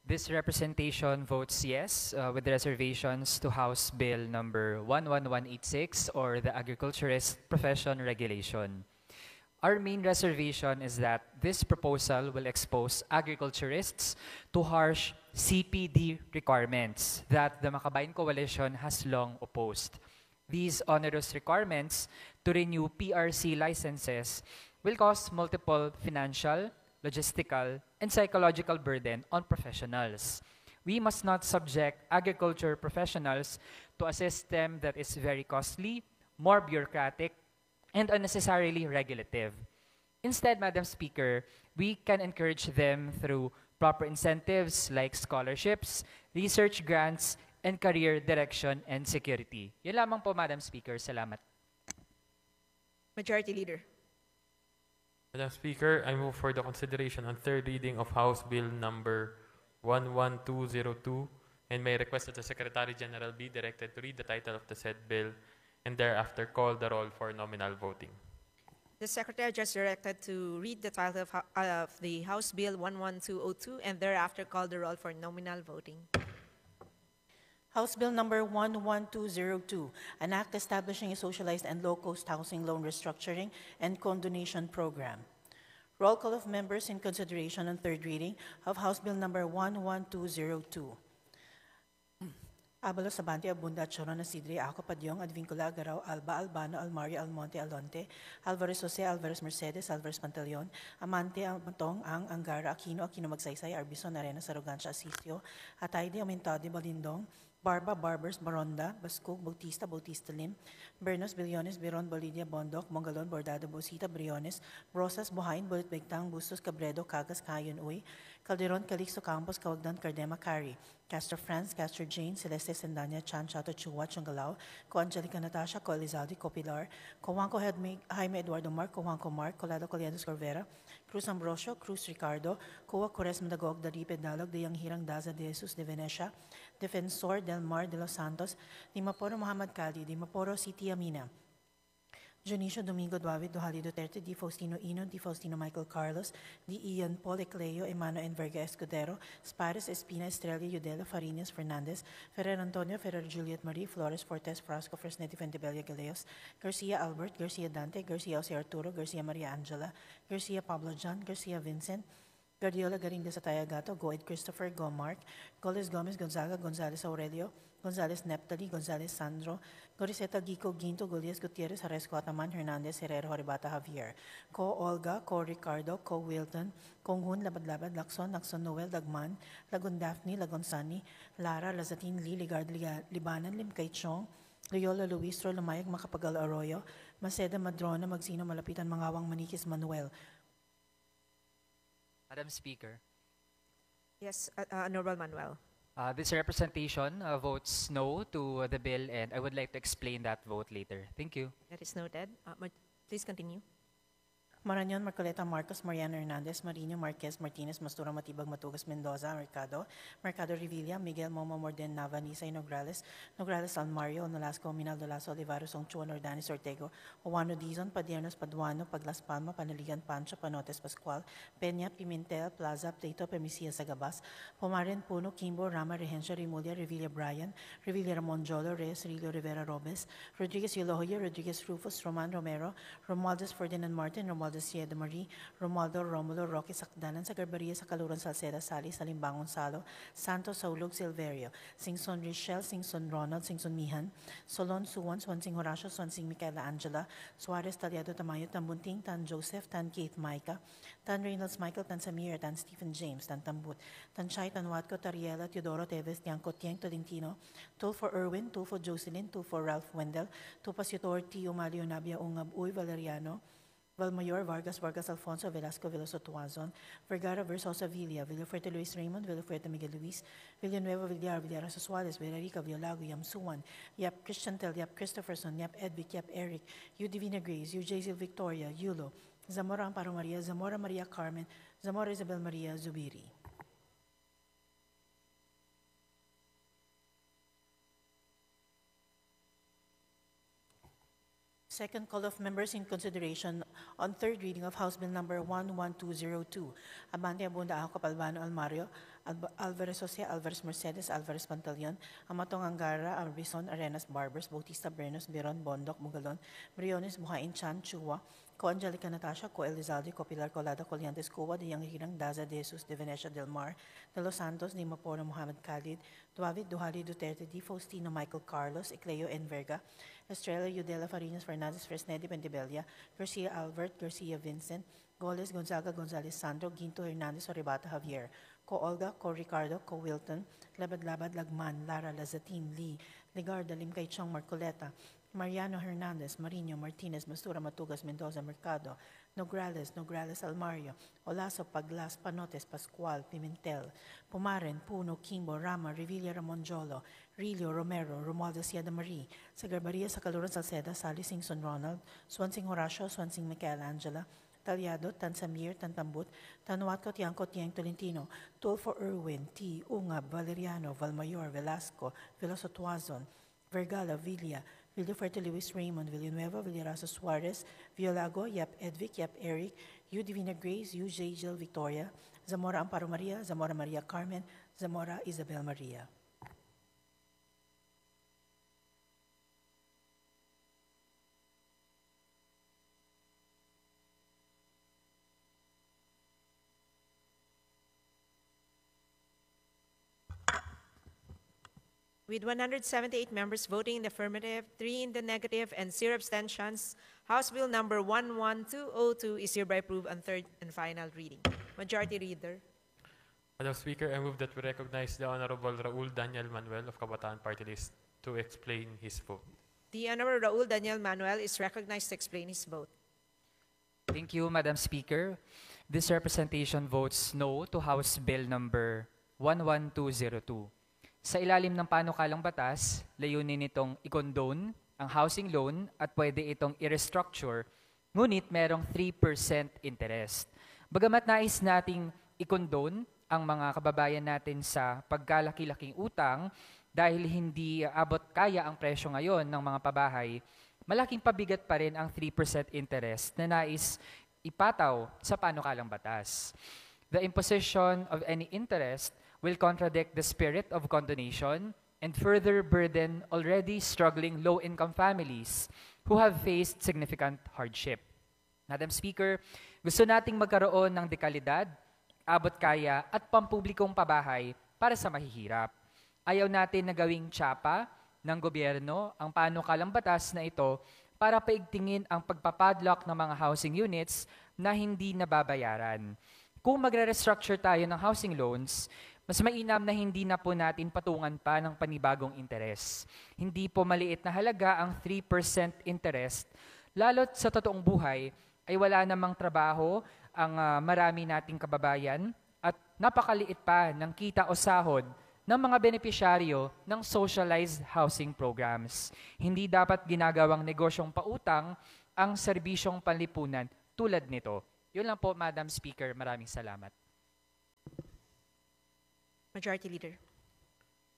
This representation votes yes with reservations to House Bill number 11186 or the Agriculturist Profession Regulation. Our main reservation is that this proposal will expose agriculturists to harsh CPD requirements that the Makabayan Coalition has long opposed. These onerous requirements to renew PRC licenses will cause multiple financial, logistical, and psychological burden on professionals. We must not subject agriculture professionals to a system that is very costly, more bureaucratic, and unnecessarily regulative. Instead, Madam Speaker, we can encourage them through proper incentives like scholarships, research grants, and career direction and security. Yun lamang po, Madam Speaker. Salamat. Majority Leader. Madam Speaker, I move for the consideration on third reading of House Bill number 11202 and may request that the Secretary General be directed to read the title of the said bill and thereafter call the roll for nominal voting. The Secretary just directed to read the title of the House Bill 11202 and thereafter call the roll for nominal voting. House Bill number 11202, an act establishing a socialized and low-cost housing loan restructuring and condonation program. Roll call of members in consideration on third reading of House Bill number 11202. Abalos Abante, Abunda, Choron, Asidre, Ako Padyong, Advincula, Agaraw, Alba, Albano, Almario, Almonte, Alonte, Alvarez Jose, Alvarez Mercedes, Alvarez Pantaleon, Amante, Amantong, Ang, Angara, Aquino, Magsaysay, Arbison, Arena, Sarogancia, Asisio, Atayde, Aumentade, Balindong, Barba, Barbers, Baronda, Bascog, Bautista Lim, Bernos, Billones, Biron, Bolidia, Bondoc, Mongalon, Bordado, Bosita, Briones, Rosas, Buhain, Bulit Begtang, Bustos, Cabredo, Cagas, Cayon, Uy, Calderon, Calixto, Campos, Cawagdan, Cardema, Cari, Castro France, Castro Jane, Celeste Sendanya, Chan, Chato, Chua, Chungalao, Co Angelica Natasha, Co Elizalde, Co Pilar, Co Juanco Jaime Eduardo Mark, Co Juanco Mark, Colado Colianos Corvera, Cruz Ambrosio, Cruz Ricardo, Coa Cores Madagog, Dari Pedalog, De Yang Hirang Daza de Jesus de Venecia, Defensor Del Mar de los Santos, Dimaporo Muhammad Kali, Dimaporo City Amina, Junicio Domingo Duavid, Duhali Duterte, Di Faustino Ino, Di Faustino Michael Carlos, Di Ian Paul Ecleo, Emano Enverga Escudero, Spares Espina Estrella, Yudela Farinas Fernandez, Ferrer Antonio, Ferrer Juliet Marie, Flores Fortes, Frasco, Fresneti Fentebella Galeos, Garcia Albert, Garcia Dante, Garcia Jose Arturo, Garcia Maria Angela, Garcia Pablo John, Garcia Vincent, Guardiola Garinda Sataya Gato, Goed Christopher, Go Mark, Goles Gomez Gonzaga, Gonzales Aurelio, Gonzales Neptali, Gonzales Sandro, Goriseta Gico Ginto, Golias Gutierrez, Aresco Ataman, Hernandez, Herrero, Horibata Javier, Co Olga, Co Ricardo, Co Wilton, Konghun, Labad-Labad, Lacson, Noel, Dagman, Lagon Daphne, Lagon Sunny, Lara, Lazatin, Lee, Ligard, Libanan, Limkay Chong, Loyola Luistro, Lumayag, Makapagal Arroyo, Maceda Madrona, Magsino, Malapitan, Mangawang, Manikis, Manuel. Madam Speaker, Yes, Honorable Manuel. this representation votes no to the bill, and I would like to explain that vote later. Thank you. That is noted. Please continue. Marañon, Marcoleta, Marcos, Mariano Hernandez, Marino, Marquez, Martinez, Mastura, Matibag, Matugas, Mendoza, Mercado Revilla, Miguel, Momo, Morden, Nava, Nisay, Nograles, Almario, Nolasco, Minaldo Lasso, Olivares, Ongchuan, Ordanis, Ortego, Juano Dizon, Padiernos, Paduano, Paglas Palma, Panaligan, Pancho, Panotes, Pascual, Peña, Pimentel, Plaza, Pleito, Permisia, Sagabas, Pomaren, Puno, Kimbo, Rama, Regencia, Remulia, Revilla, Brian, Revilla, Ramon Jolo, Reyes, Rilio, Rivera, Robes, Rodriguez, Elohoyo, Rodriguez, Rufus, Roman, Romero, Romualdez, Ferdinand Martin, Romualdez, Sieda Marie, Romualdo, Romulo, Roque, Sakdanan, Sagarbaria, Sakaluran, Salceda, Sali, Salimbangon, Salo, Santos, Saulog, Silverio, Singson Richelle, Singson Ronald, Singson Mihan, Solon, Suwan, Swansing Horacio, Swansing Micaela Angela, Suarez, Taliado, Tamayo, Tambunting, Tan Joseph, Tan Keith Micah, Tan Reynolds Michael, Tan Samir, Tan Stephen James, Tan Tambut, Tan Chay, Tan Watco, Tariela, Teodoro Teves, Tiangco, Tiang, Tolentino, Tulfo Erwin, Tulfo Jocelyn, Tulfo Ralph Wendell, Tupasiutor, Tio Mario Nabia, Ungab, Uy, Valeriano, Valmayor, Vargas, Vargas Alfonso, Velasco, Veloso Tuazon, Vergara, Versosa, Villafuerte, Luis Raymond, Villafuerte, Miguel Luis, Villanueva, Villar, Villarasa Suarez, Villarica, Villago, Yam Suwan, Yap Christian Tel, Yap Christopherson, Yap Edvic, Yap Eric, U Divina Grace, U Jazil Victoria, Yulo, Zamora Amparo Maria, Zamora Maria Carmen, Zamora Isabel Maria Zubiri. Second call of members in consideration on third reading of House Bill number 11202. Abante Abunda Ako Palbano Almario, Alvarez Jose, Alvarez Mercedes, Alvarez Pantaleon, Amatong Angara, Arbison, Arenas Barbers, Bautista Bernos, Biron, Bondok, Mugalon, Briones, Buhain, Chan, Chua, Ko Angelica Natasha, Ko Elizalde, Ko Pilar Colada, Coliantes, Cuba, De Hirang, Daza de Jesus, De Venecia del Mar, De Los Santos, Ni Maporo, Muhammad Khalid, Duavid, Duhali, Duterte, Di Faustino, Michael Carlos, Ecleo Enverga, Estrella, Udela, Farinas, Fernandez, Fresnedi, Pentebella, Garcia Albert, Garcia Vincent, Goles, Gonzaga, Gonzalez, Sandro, Ginto, Hernandez, Oribata, Javier, Ko Olga, Ko Ricardo, Ko Wilton, Labad-Labad, Lagman, Lara, Lazatin, Lee, Ligarda, Limkay Chong, Marcoleta, Mariano Hernandez, Marino, Martinez, Mastura, Matugas, Mendoza, Mercado, Nograles, Almario, Olaso, Paglas, Panotes, Pascual, Pimentel, Pumaren, Puno, Kimbo, Rama, Revilla, Ramonjolo, Rilio, Romero, Romualdo Siada Marie, Sagarbaria, Sakaluran, Salceda, Sally, Singson, Ronald, Swansing, Horacio, Swansing, Michael Angela, Talyado, Tansamir, Tantambut, Tanuatco, Tiangco, Tiang Tolentino, Tulfo Irwin, T. Ungab, Valeriano, Valmayor, Velasco, Veloso Tuazon, Vergala, Villa, Villafuerte, Luis Raymond, Villanueva, Villarazo Suarez, Violago, Yap Edvic, Yap Eric, U Divina Grace, U J. Jill Victoria, Zamora Amparo Maria, Zamora Maria Carmen, Zamora Isabel Maria. With 178 members voting in the affirmative, 3 in the negative, and 0 abstentions, House Bill number 11202 is hereby approved on third and final reading. Majority Leader. Madam Speaker, I move that we recognize the Honorable Raul Daniel Manuel of Kabataan Party List to explain his vote. The Honorable Raul Daniel Manuel is recognized to explain his vote. Thank you, Madam Speaker. This representation votes no to House Bill number 11202. Sa ilalim ng panukalang batas, layunin nitong i-condone ang housing loan at pwede itong i-restructure, ngunit merong 3% interest. Bagamat nais nating i-condone ang mga kababayan natin sa pagkalaki-laking utang dahil hindi abot kaya ang presyo ngayon ng mga pabahay, malaking pabigat pa rin ang 3% interest na nais ipataw sa panukalang batas. The imposition of any interest will contradict the spirit of condonation and further burden already struggling low-income families who have faced significant hardship. Madam Speaker, gusto nating magkaroon ng dekalidad, abot kaya at pampublikong pabahay para sa mahihirap. Ayaw natin na gawing tsapa ng gobyerno ang panukalang batas na ito para paigtingin ang pagpapadlock ng mga housing units na hindi nababayaran. Kung magre-restructure tayo ng housing loans, mas mainam na hindi na po natin patungan pa ng panibagong interes. Hindi po maliit na halaga ang 3% interest, lalo't sa totoong buhay ay wala namang trabaho ang marami nating kababayan at napakaliit pa ng kita o sahod ng mga benepisyaryo ng socialized housing programs. Hindi dapat ginagawang negosyong pautang ang serbisyong panlipunan tulad nito. Yun lang po, Madam Speaker. Maraming salamat. Majority Leader.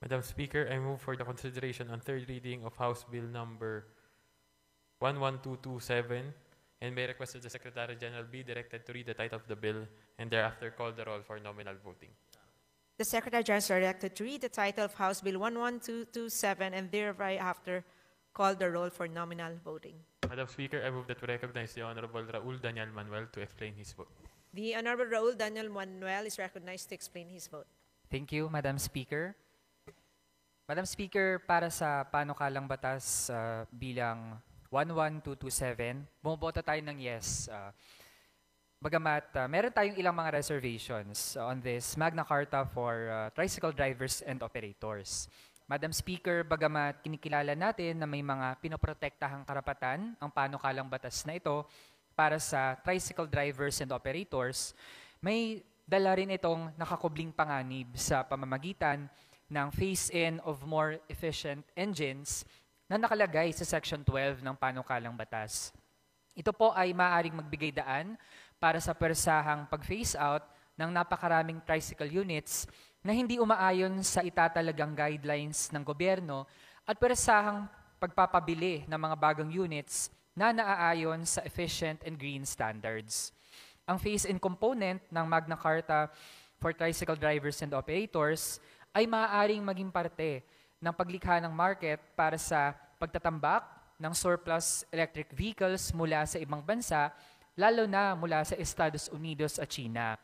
Madam Speaker, I move for the consideration on third reading of House Bill number 11227 and may request that the Secretary General be directed to read the title of the bill and thereafter call the roll for nominal voting. The Secretary General is directed to read the title of House Bill 11227 and thereafter call the roll for nominal voting. Madam Speaker, I move that we recognize the Honorable Raul Daniel Manuel to explain his vote. The Honorable Raul Daniel Manuel is recognized to explain his vote. Thank you, Madam Speaker. Madam Speaker, para sa panukalang batas bilang 11227, bumoboto tayo ng yes. Bagamat meron tayong ilang mga reservations on this Magna Carta for tricycle drivers and operators. Madam Speaker, bagamat kinikilala natin na may mga pinoprotektahang karapatan ang panukalang batas na ito para sa tricycle drivers and operators, may dala rin itong nakakubling panganib sa pamamagitan ng phase-in of more efficient engines na nakalagay sa Section 12 ng panukalang batas. Ito po ay maaaring magbigay daan para sa persahang pag-phase out ng napakaraming tricycle units na hindi umaayon sa itatalagang guidelines ng gobyerno at persahang pagpapabili ng mga bagong units na naaayon sa efficient and green standards. Ang phase-in component ng Magna Carta for tricycle drivers and operators ay maaaring maging parte ng paglikha ng market para sa pagtatambak ng surplus electric vehicles mula sa ibang bansa, lalo na mula sa Estados Unidos at China,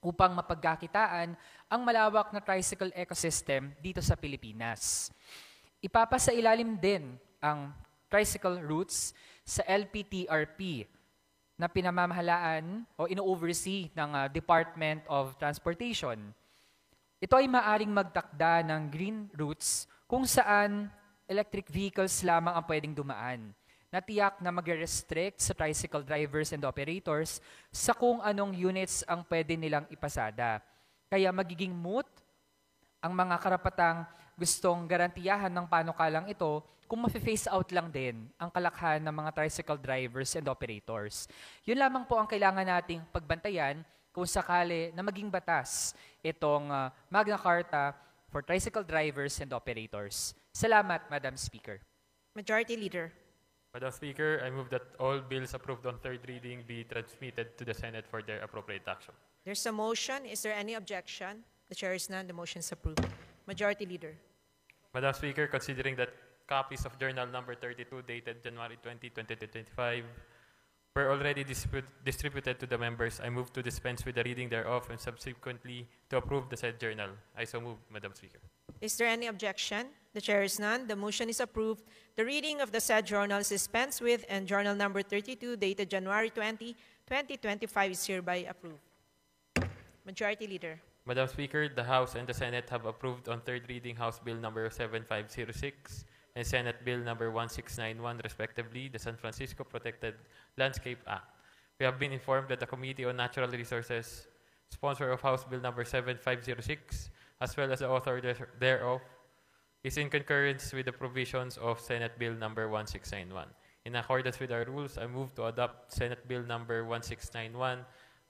upang mapagkakitaan ang malawak na tricycle ecosystem dito sa Pilipinas. Ipapasailalim din ang tricycle routes sa LPTRP na pinamamahalaan o ino-oversee ng Department of Transportation. Ito ay maaring magtakda ng green routes kung saan electric vehicles lamang ang pwedeng dumaan, na tiyak na magre-restrict sa tricycle drivers and operators sa kung anong units ang pwede nilang ipasada. Kaya magiging moot ang mga karapatang gustong garantiyahan ng panukalang ito kung ma-face out lang din ang kalakhan ng mga tricycle drivers and operators. Yun lamang po ang kailangan nating pagbantayan kung sakali na maging batas itong Magna Carta for tricycle drivers and operators. Salamat, Madam Speaker. Majority Leader. Madam Speaker, I move that all bills approved on third reading be transmitted to the Senate for their appropriate action. There's a motion. Is there any objection? The chair is none. The motion is approved. Majority Leader. Madam Speaker, considering that copies of Journal Number 32 dated January 20, 2025 were already distributed to the members, I move to dispense with the reading thereof and subsequently to approve the said journal. I so move, Madam Speaker. Is there any objection? The chair is none. The motion is approved. The reading of the said journal is dispensed with, and Journal Number 32 dated January 20, 2025 is hereby approved. Majority Leader. Madam Speaker, the House and the Senate have approved on third reading House Bill Number 7506 and Senate Bill Number 1691, respectively, the San Francisco Protected Landscape Act. We have been informed that the Committee on Natural Resources, sponsor of House Bill Number 7506, as well as the author thereof, is in concurrence with the provisions of Senate Bill Number 1691. In accordance with our rules, I move to adopt Senate Bill Number 1691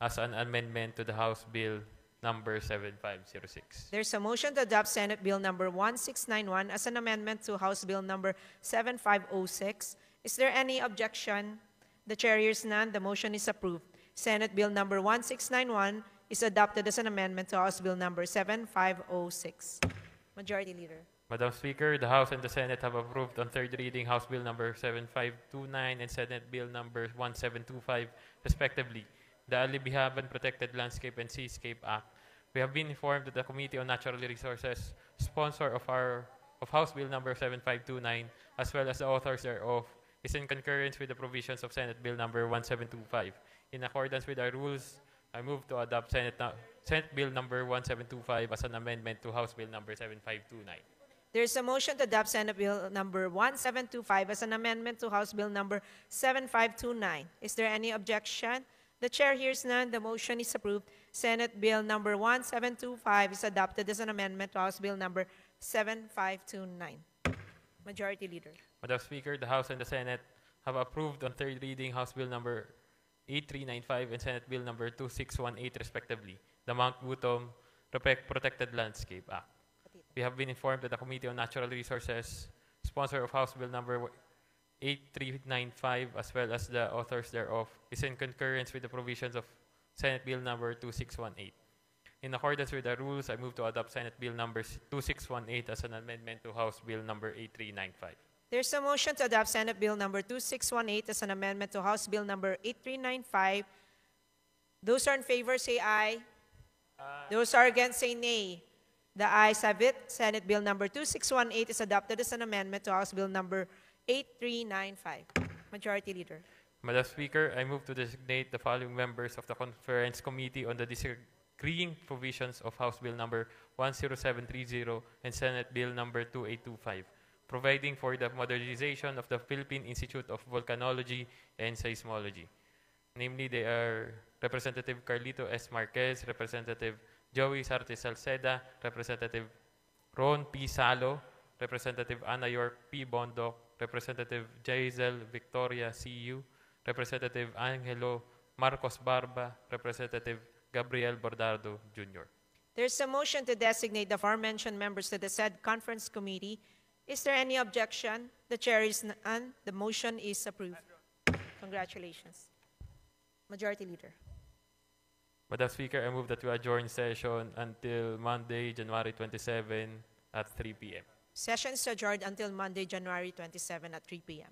as an amendment to the House Bill Number 7506. There's a motion to adopt Senate Bill Number 1691 as an amendment to House Bill Number 7506. Is there any objection? The chair hears none. The motion is approved. Senate Bill Number 1691 is adopted as an amendment to House Bill Number 7506. Majority Leader. Madam Speaker, the House and the Senate have approved on third reading House Bill Number 7529 and Senate Bill Number 1725, respectively, the Alibihaban Protected Landscape and Seascape Act. We have been informed that the Committee on Natural Resources, sponsor of House Bill Number 7529, as well as the authors thereof, is in concurrence with the provisions of Senate Bill Number 1725. In accordance with our rules, I move to adopt Senate Bill Number 1725 as an amendment to House Bill Number 7529. There is a motion to adopt Senate Bill Number 1725 as an amendment to House Bill Number 7529. Is there any objection? The chair hears none. The motion is approved. Senate Bill Number 1725 is adopted as an amendment to House Bill Number 7529. Majority Leader. Madam Speaker, the House and the Senate have approved on third reading House Bill Number 8395 and Senate Bill Number 2618, respectively, the Mount Gutom Protected Landscape Act. We have been informed that the Committee on Natural Resources, sponsor of House Bill Number 8395, as well as the authors thereof, is in concurrence with the provisions of Senate Bill Number 2618. In accordance with the rules, I move to adopt Senate Bill Number 2618 as an amendment to House Bill Number 8395. There's a motion to adopt Senate Bill Number 2618 as an amendment to House Bill Number 8395. Those are in favor, say aye. Those are against, say nay. The ayes have it. Senate Bill Number 2618 is adopted as an amendment to House Bill Number 8395. Majority Leader. Madam Speaker, I move to designate the following members of the Conference Committee on the Disagreeing Provisions of House Bill Number 10730 and Senate Bill Number 2825, providing for the modernization of the Philippine Institute of Volcanology and Seismology. Namely, they are Representative Carlito S. Marquez, Representative Joey Sarte Salceda, Representative Ron P. Salo, Representative Ana York P. Bondoc, Representative Jaisel Victoria C.U., Representative Angelo Marcos Barba, Representative Gabriel Bordado Jr. There's a motion to designate the aforementioned members to the said conference committee. Is there any objection? The chair is none. The motion is approved. Congratulations. Majority Leader. Madam Speaker, I move that we adjourn session until Monday, January 27 at 3 p.m. Sessions adjourned until Monday, January 27 at 3 p.m.